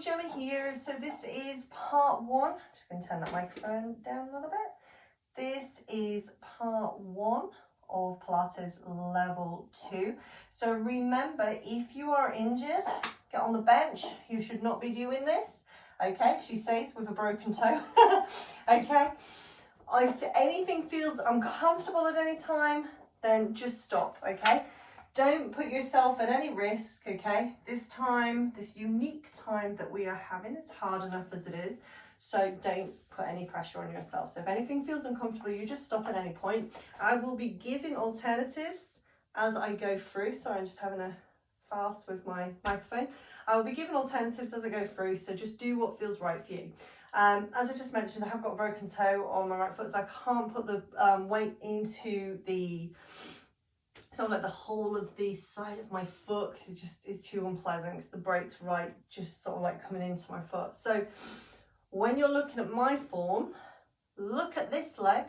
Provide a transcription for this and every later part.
Gemma here. So this is part one. I'm just going to turn that microphone down a little bit. This is part one of Pilates level 2. So remember, if you are injured, get on the bench. You should not be doing this. Okay, she says with a broken toe. Okay, if anything feels uncomfortable at any time, then just stop. Okay, don't put yourself at any risk. Okay, this time, this unique time that we are having is hard enough as it is. So don't put any pressure on yourself. So if anything feels uncomfortable, you just stop at any point. I will be giving alternatives as I go through. Sorry, I'm just having a fast with my microphone. I will be giving alternatives as I go through, so just do what feels right for you. As I just mentioned, I have got a broken toe on my right foot, so I can't put the weight into the sort of like the whole of the side of my foot, because it just is too unpleasant, because the break's right just sort of like coming into my foot. So when you're looking at my form, look at this leg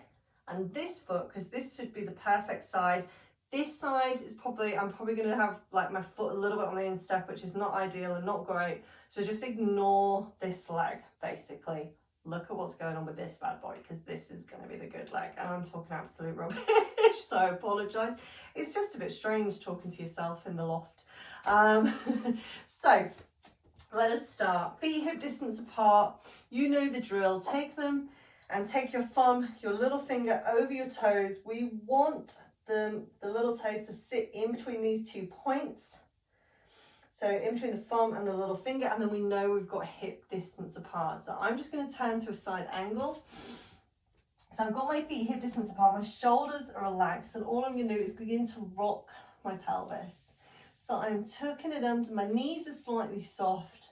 and this foot, because this should be the perfect side. This side is I'm probably going to have like my foot a little bit on the instep, which is not ideal and not great. So just ignore this leg, basically. Look at what's going on with this bad boy, because this is going to be the good leg. And I'm talking absolute rubbish, so I apologise. It's just a bit strange talking to yourself in the loft. So let us start. Feet hip distance apart. You know the drill. Take them and take your thumb, your little finger over your toes. We want the little toes to sit in between these 2 points. So in between the thumb and the little finger, and then we know we've got hip distance apart. So I'm just going to turn to a side angle. So I've got my feet hip distance apart, my shoulders are relaxed, and all I'm going to do is begin to rock my pelvis. So I'm tucking it under, my knees are slightly soft,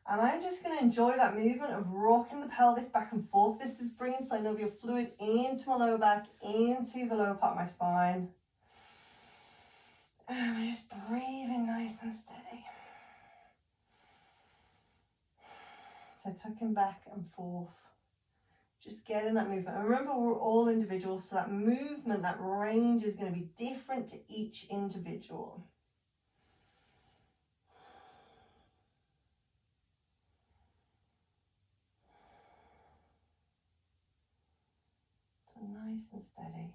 and I'm just going to enjoy that movement of rocking the pelvis back and forth. This is bringing synovial fluid into my lower back, into the lower part of my spine. And I'm just breathing nice and steady. So tucking back and forth. Just getting that movement. And remember, we're all individuals, so that movement, that range is going to be different to each individual. So nice and steady.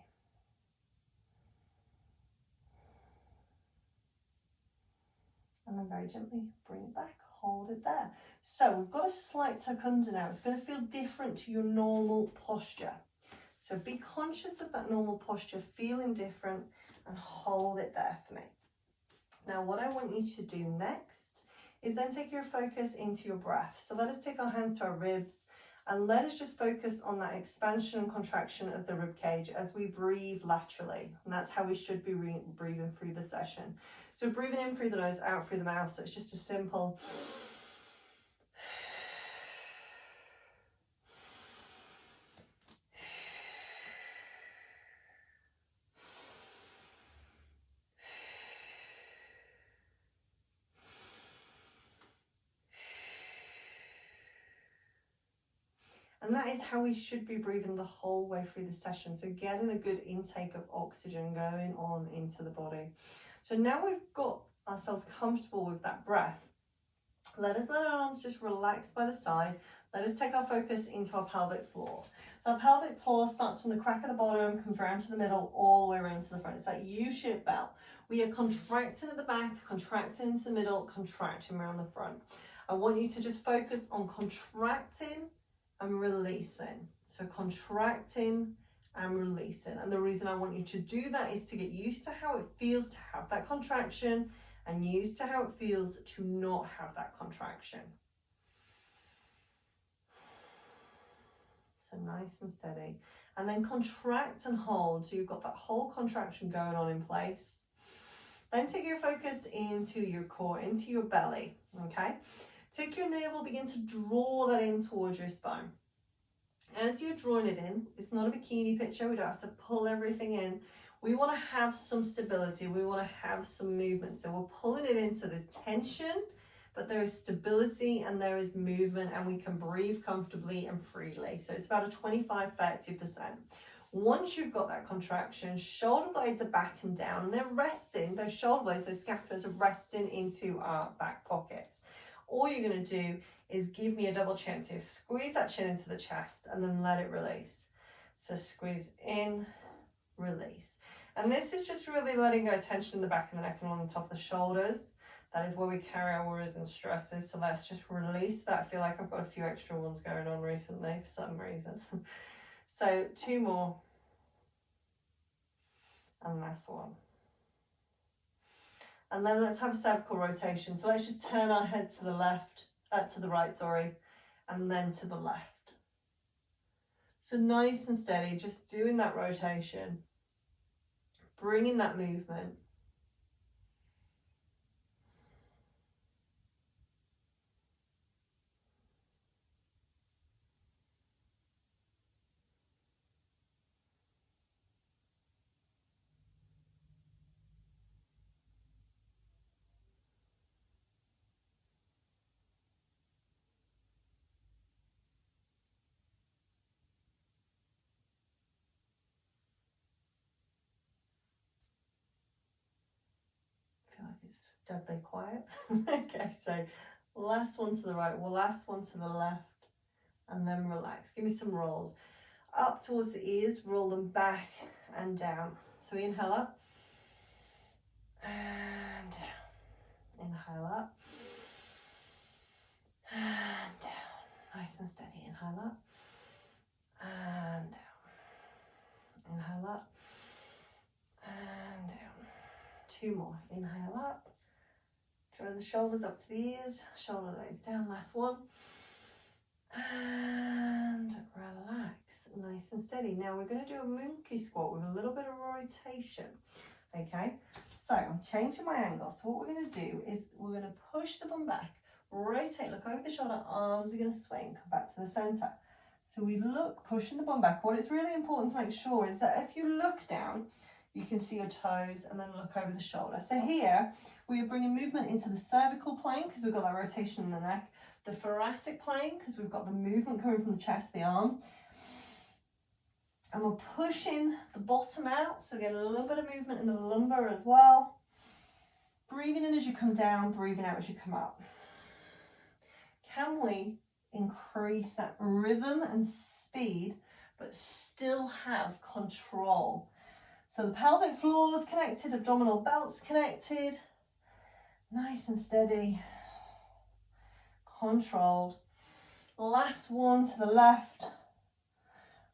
And then very gently bring it back, hold it there. So we've got a slight tuck under now. It's going to feel different to your normal posture. So be conscious of that normal posture, feeling different, and hold it there for me. Now what I want you to do next is then take your focus into your breath. So let us take our hands to our ribs, and let us just focus on that expansion and contraction of the rib cage as we breathe laterally. And that's how we should be breathing through the session. So breathing in through the nose, out through the mouth. So it's just a simple and that is how we should be breathing the whole way through the session. So getting a good intake of oxygen going on into the body. So now we've got ourselves comfortable with that breath. Let our arms just relax by the side. Let us take our focus into our pelvic floor. So our pelvic floor starts from the crack of the bottom, comes around to the middle, all the way around to the front. It's that U-shaped bell. We are contracting at the back, contracting into the middle, contracting around the front. I want you to just focus on contracting and releasing. So contracting and releasing. And the reason I want you to do that is to get used to how it feels to have that contraction, and used to how it feels to not have that contraction. So nice and steady. And then contract and hold. So you've got that whole contraction going on in place. Then take your focus into your core, into your belly. Okay? Take your navel, begin to draw that in towards your spine. As you're drawing it in, it's not a bikini picture. We don't have to pull everything in. We want to have some stability. We want to have some movement. So we're pulling it in, so there's tension, but there is stability and there is movement, and we can breathe comfortably and freely. So it's about a 25-30%. Once you've got that contraction, shoulder blades are back and down, and they're resting. Those shoulder blades, those scapulas are resting into our back pockets. all you're going to do is give me a double chin. So squeeze that chin into the chest and then let it release. So squeeze in, release. And this is just really letting go tension in the back of the neck and along the top of the shoulders. That is where we carry our worries and stresses. So let's just release that. I feel like I've got a few extra ones going on recently for some reason. So 2 more. And last one. And then let's have a cervical rotation. So let's just turn our head to the left, to the right, sorry, and then to the left. So nice and steady, just doing that rotation, bringing that movement. It's deadly quiet. Okay, so last one to the right, last one to the left, and then relax. Give me some rolls. Up towards the ears, roll them back and down. So inhale up, and down. Inhale up, and down. Nice and steady. Inhale up, and down. Inhale up, and down. 2 more. Inhale up, draw the shoulders up to the ears, shoulder blades down. Last one, and relax, nice and steady. Now we're going to do a monkey squat with a little bit of rotation. Okay, so I'm changing my angle. So what we're going to do is we're going to push the bum back, rotate, look over the shoulder, arms are going to swing, come back to the center. So we look, pushing the bum back. What it's really important to make sure is that if you look down, you can see your toes and then look over the shoulder. So here we are bringing movement into the cervical plane because we've got that rotation in the neck, the thoracic plane because we've got the movement coming from the chest, the arms, and we're pushing the bottom out, so get a little bit of movement in the lumbar as well. Breathing in as you come down, breathing out as you come up. Can we increase that rhythm and speed but still have control? So the pelvic floor is connected, abdominal belts connected, nice and steady, controlled. Last one to the left,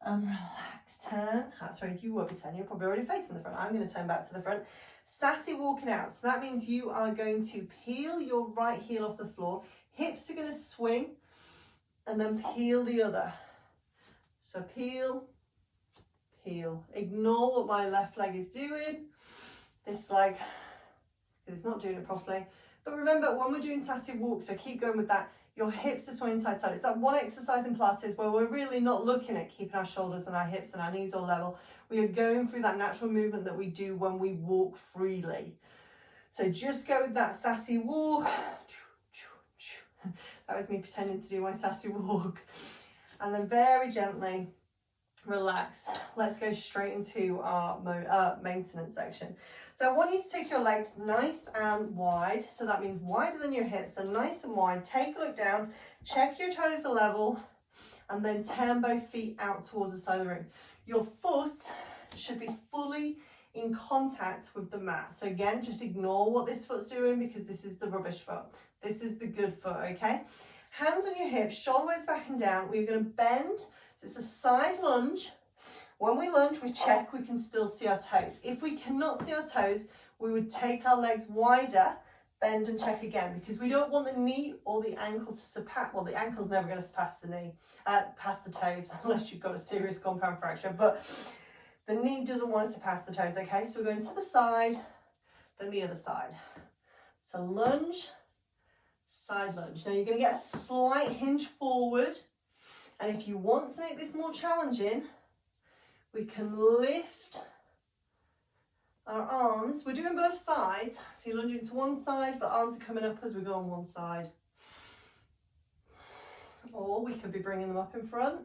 and relax, turn. Sorry, you won't be turning, you're probably already facing the front. I'm going to turn back to the front. Sassy walking out, so that means you are going to peel your right heel off the floor, hips are going to swing, and then peel the other. So peel, peel. Ignore what my left leg is doing. This leg, it's not doing it properly. But remember, when we're doing sassy walk, so keep going with that, your hips are swinging side to side. It's that one exercise in Pilates where we're really not looking at keeping our shoulders and our hips and our knees all level. We are going through that natural movement that we do when we walk freely. So just go with that sassy walk. That was me pretending to do my sassy walk. And then very gently relax. Let's go straight into our maintenance section. So I want you to take your legs nice and wide. So that means wider than your hips, so nice and wide. Take a look down, check your toes are level, and then turn both feet out towards the side of the room. Your foot should be fully in contact with the mat. So again, just ignore what this foot's doing because this is the rubbish foot. This is the good foot, okay? Hands on your hips, shoulder blades back and down. We're going to bend. So it's a side lunge. When we lunge, we check we can still see our toes. If we cannot see our toes, we would take our legs wider, bend and check again, because we don't want the knee or the ankle to surpass. Well, the ankle's never going to surpass the knee, past the toes, unless you've got a serious compound fracture. But the knee doesn't want to surpass the toes, okay? So we're going to the side, then the other side. So lunge, side lunge. Now you're going to get a slight hinge forward. And if you want to make this more challenging, we can lift our arms. We're doing both sides. So you're lunging to one side, but arms are coming up as we go on one side. Or we could be bringing them up in front,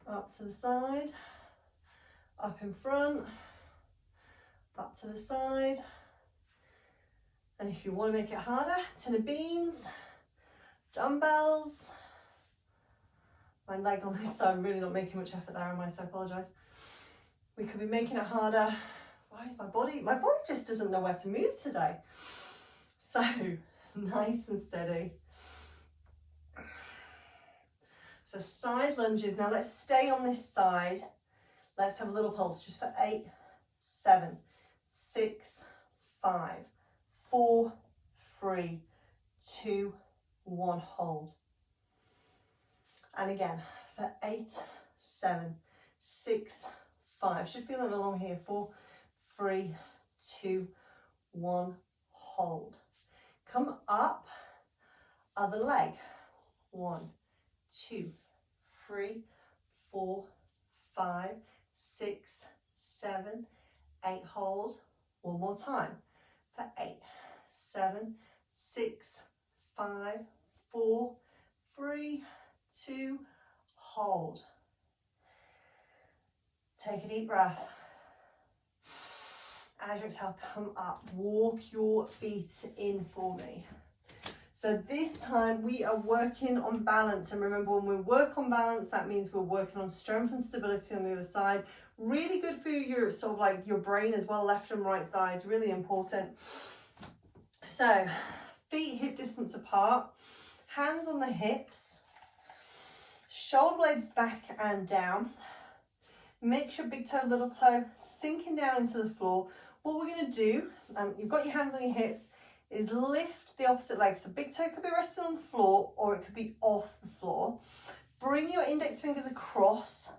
up to the side, up in front, up to the side, And if you want to make it harder, tin of beans, dumbbells. My leg on this side, I'm really not making much effort there, am I? So I apologise. We could be making it harder. Why is my body just doesn't know where to move today. So nice and steady. So side lunges. Now let's stay on this side. Let's have a little pulse just for 8, 7, 6, 5, 4, 3, 2, 1, hold. And again, for 8, 7, 6, 5. Should feel it along here. 4, 3, 2, 1, hold. Come up, other leg. 1, 2, 3, 4, 5, 6, 7, 8, hold. One more time. For 8, 7, 6, 5, 4, 3, 2, hold. Take a deep breath. As you exhale, come up. Walk your feet in for me. So this time we are working on balance. And remember, when we work on balance, that means we're working on strength and stability on the other side. Really good for your sort of like your brain as well, left and right sides, really important. So feet hip distance apart, hands on the hips, shoulder blades back and down. Make sure big toe, little toe sinking down into the floor. What we're going to do, you've got your hands on your hips, is lift the opposite leg. So big toe could be resting on the floor or it could be off the floor. Bring your index fingers across.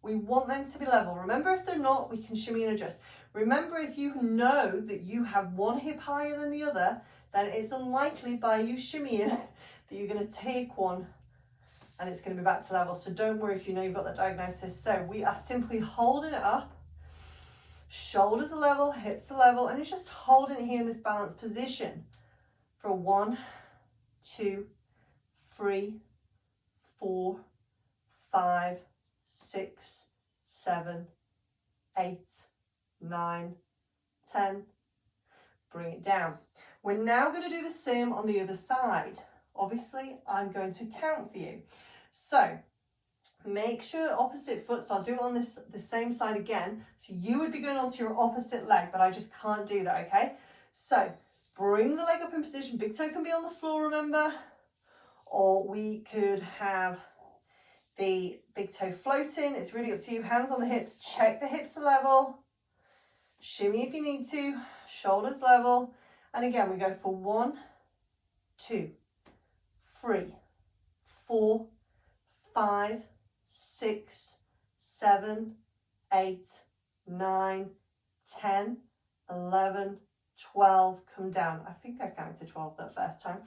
We want them to be level. Remember, if they're not, we can shimmy and adjust. Remember, if you know that you have one hip higher than the other, then it's unlikely by you shimmying that you're going to take one and it's going to be back to level. So don't worry if you know you've got that diagnosis. So we are simply holding it up. Shoulders are level, hips are level, and it's just holding it here in this balanced position for 1, 2, 3, 4, 5, 6, 7, 8, 9, 10. Bring it down. We're now going to do the same on the other side. Obviously, I'm going to count for you. So make sure opposite foot, so I'll do it on the same side again. So you would be going onto your opposite leg, but I just can't do that, okay? So bring the leg up in position. Big toe can be on the floor, remember? Or we could have the big toe floating. It's really up to you. Hands on the hips. Check the hips are level. Shimmy if you need to. Shoulders level. And again, we go for 1, 2, 3, 4, 5, 6, 7, 8, 9, 10, 11, 12. Come down. I think I counted 12 that first time.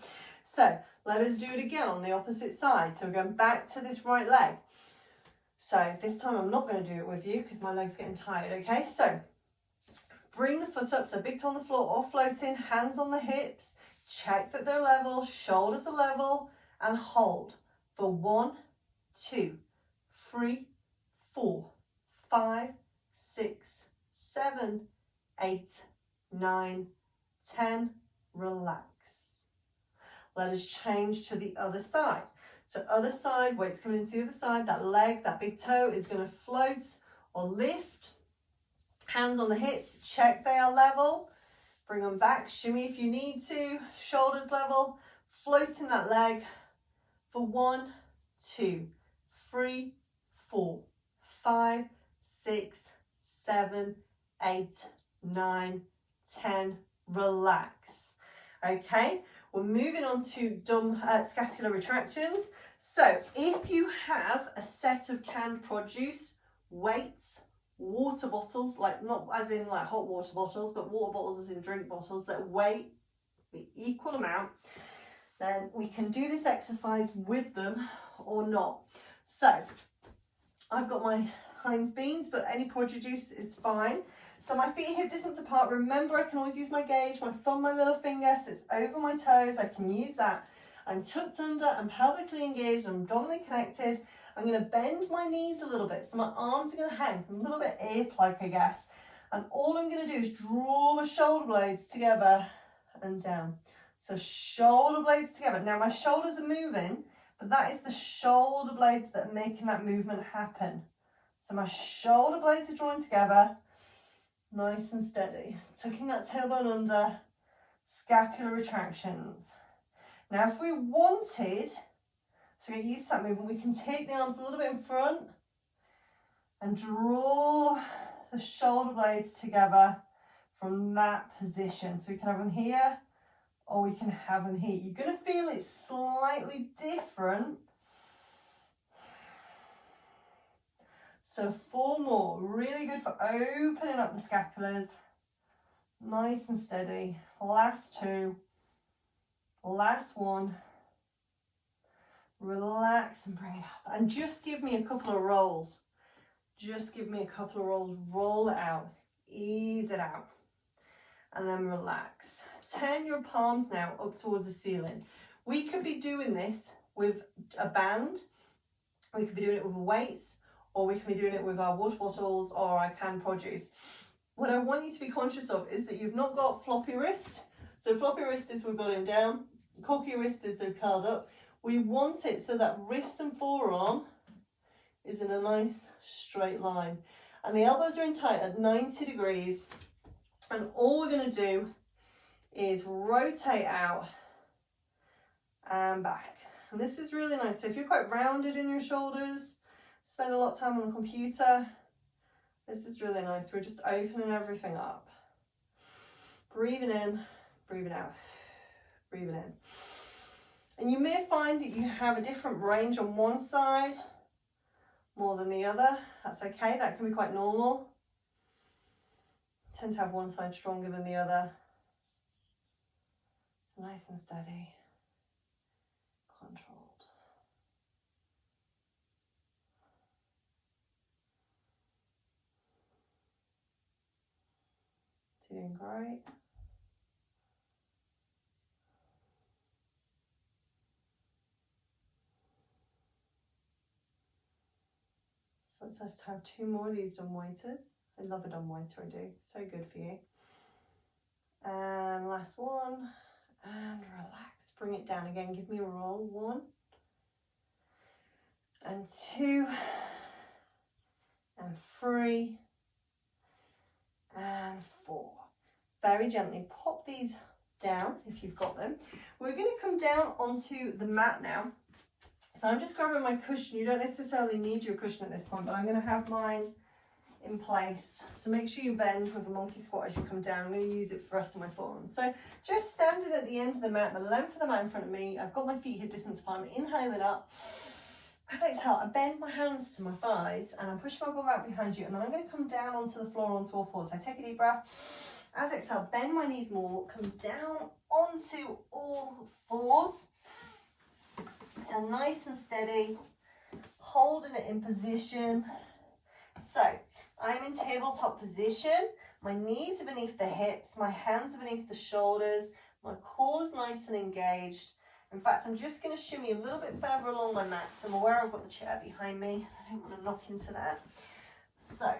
So let us do it again on the opposite side. So we're going back to this right leg. So this time I'm not going to do it with you because my leg's getting tired, okay? So bring the foot up, so big toe on the floor or floating, hands on the hips, check that they're level, shoulders are level, and hold for 1, 2, 3, 4, 5, 6, 7, 8, 9, 10. Relax. Let us change to the other side. So other side, weight's coming into the other side, that leg, that big toe is going to float or lift. Hands on the hips, check they are level. Bring them back, shimmy if you need to. Shoulders level, floating that leg for 1, 2, 3, 4, 5, 6, 7, 8, 9, 10. Relax. Okay, we're moving on to scapular retractions. So if you have a set of canned produce, weights, water bottles, like not as in like hot water bottles, but water bottles as in drink bottles that weigh the equal amount, then we can do this exercise with them or not. So I've got my Heinz beans, but any produce is fine. So my feet hip distance apart. Remember, I can always use my gauge, my thumb, my little finger sits over my toes. I can use that. I'm tucked under, I'm pelvically engaged, I'm abdominally connected. I'm going to bend my knees a little bit, so my arms are going to hang, so I'm a little bit ape-like, I guess. And all I'm going to do is draw my shoulder blades together and down. So shoulder blades together. Now my shoulders are moving, but that is the shoulder blades that are making that movement happen. So my shoulder blades are drawn together, nice and steady. Tucking that tailbone under, scapular retractions. Now if we wanted to get used to that movement, we can take the arms a little bit in front and draw the shoulder blades together from that position. So we can have them here, or we can have them here. You're going to feel it slightly different. So 4 more, really good for opening up the scapulars. Nice and steady. Last 2, last 1. Relax and bring it up. And just give me a couple of rolls. Just give me a couple of rolls. Roll it out. Ease it out. And then relax. Turn your palms now up towards the ceiling. We could be doing this with a band. We could be doing it with weights. Or we could be doing it with our water bottles or our canned produce. What I want you to be conscious of is that you've not got floppy wrist. So floppy wrist is we've got it down. Corky wrist is they're curled up. We want it so that wrist and forearm is in a nice straight line. And the elbows are in tight at 90 degrees. And all we're going to do is rotate out and back. And this is really nice. So if you're quite rounded in your shoulders, spend a lot of time on the computer, this is really nice. We're just opening everything up. Breathing in, breathing out, breathing in. And you may find that you have a different range on one side more than the other. That's okay, that can be quite normal. I tend to have one side stronger than the other. Nice and steady, controlled. Doing great. So let's just have 2 more of these dumb waiters. I love a dumb waiter, I do. So good for you. And last one. And relax. Bring it down again. Give me a roll. 1 and 2 and 3 and 4. Very gently pop these down if you've got them. We're going to come down onto the mat now. So I'm just grabbing my cushion. You don't necessarily need your cushion at this point, but I'm going to have mine in place. So make sure you bend with a monkey squat as you come down. I'm going to use it for the rest of my forearms. So just standing at the end of the mat, the length of the mat in front of me. I've got my feet hip distance apart. I'm inhaling up. As I exhale, I bend my hands to my thighs and I'm pushing my bum out behind you. And then I'm going to come down onto the floor onto all fours. So I take a deep breath. As I exhale, bend my knees more. Come down onto all fours. So nice and steady. Holding it in position. So I'm in tabletop position. My knees are beneath the hips. My hands are beneath the shoulders. My core is nice and engaged. In fact, I'm just going to shimmy a little bit further along my mat. I'm aware I've got the chair behind me. I don't want to knock into that. So,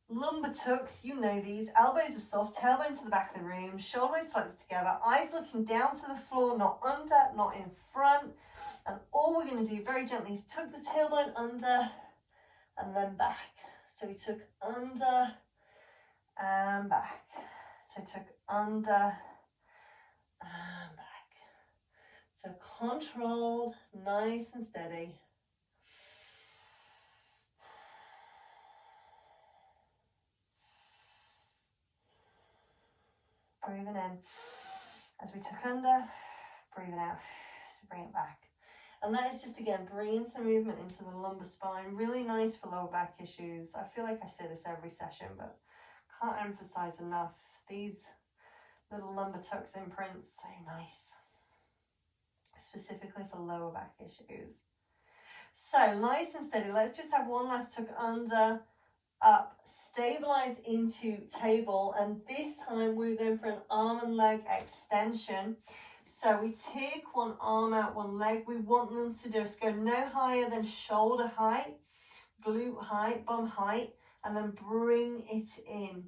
lumbar tucks, you know these. Elbows are soft, tailbone to the back of the room, shoulders slightly together, eyes looking down to the floor, not under, not in front. And all we're going to do very gently is tuck the tailbone under and then back. So we took under and back. So took under and back. So controlled, nice and steady. Breathing in as we took under, breathing out as we bring it back. And that is just, again, bringing some movement into the lumbar spine. Really nice for lower back issues. I feel like I say this every session, but can't emphasize enough. These little lumbar tucks imprints, so nice. Specifically for lower back issues. So nice and steady. Let's just have one last tuck under, up, stabilize into table. And this time we're going for an arm and leg extension. So we take one arm out, one leg. We want them to just go no higher than shoulder height, glute height, bum height, and then bring it in.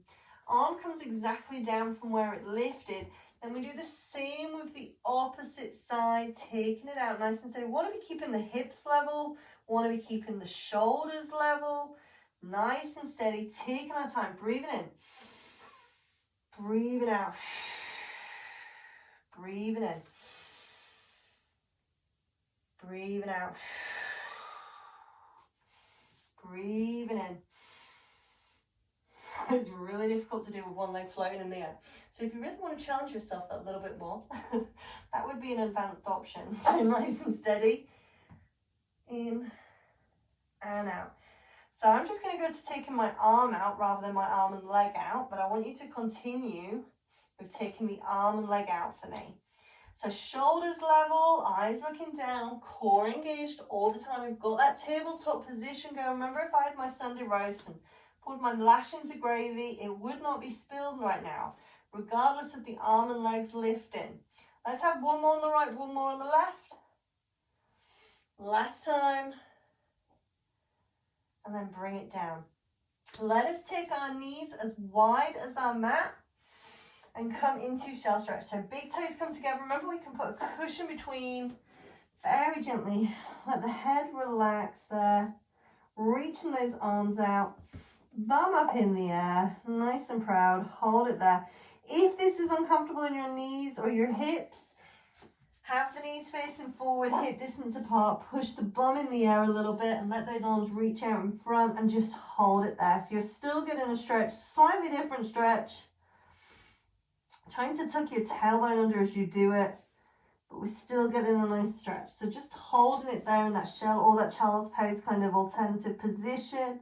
Arm comes exactly down from where it lifted. Then we do the same with the opposite side, taking it out nice and steady. We want to be keeping the hips level, want to be keeping the shoulders level, nice and steady, taking our time, breathing in, breathing out, breathing in, breathing out, breathing in. It's really difficult to do with one leg floating in the air. So if you really want to challenge yourself that little bit more, that would be an advanced option. So nice and steady, in and out. So I'm just going to go to taking my arm out rather than my arm and leg out, but I want you to continue with taking the arm and leg out for me. So shoulders level, eyes looking down, core engaged all the time. We've got that tabletop position going. Remember, if I had my Sunday roast and poured my lash into gravy, it would not be spilled right now, regardless of the arm and legs lifting. Let's have one more on the right, one more on the left. Last time. And then bring it down. Let us take our knees as wide as our mat and come into shell stretch. So big toes come together. Remember, we can put a cushion between very gently. Let the head relax there. Reaching those arms out. Thumb up in the air. Nice and proud. Hold it there. If this is uncomfortable in your knees or your hips, have the knees facing forward, hip distance apart, push the bum in the air a little bit and let those arms reach out in front and just hold it there. So you're still getting a stretch, slightly different stretch. Trying to tuck your tailbone under as you do it, but we're still getting a nice stretch. So just holding it there in that shell or that child's pose kind of alternative position.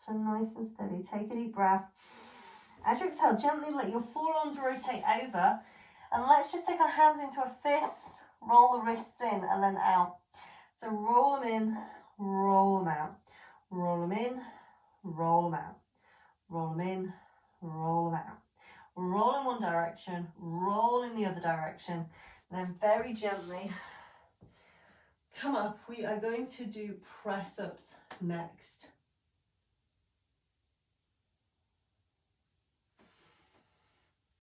So nice and steady. Take a deep breath. As you exhale, gently let your forearms rotate over. And let's just take our hands into a fist. Roll the wrists in and then out. So roll them in, roll them out. Roll them in, roll them out. Roll them in, roll them out. Roll in one direction, roll in the other direction. And then very gently come up. We are going to do press-ups next.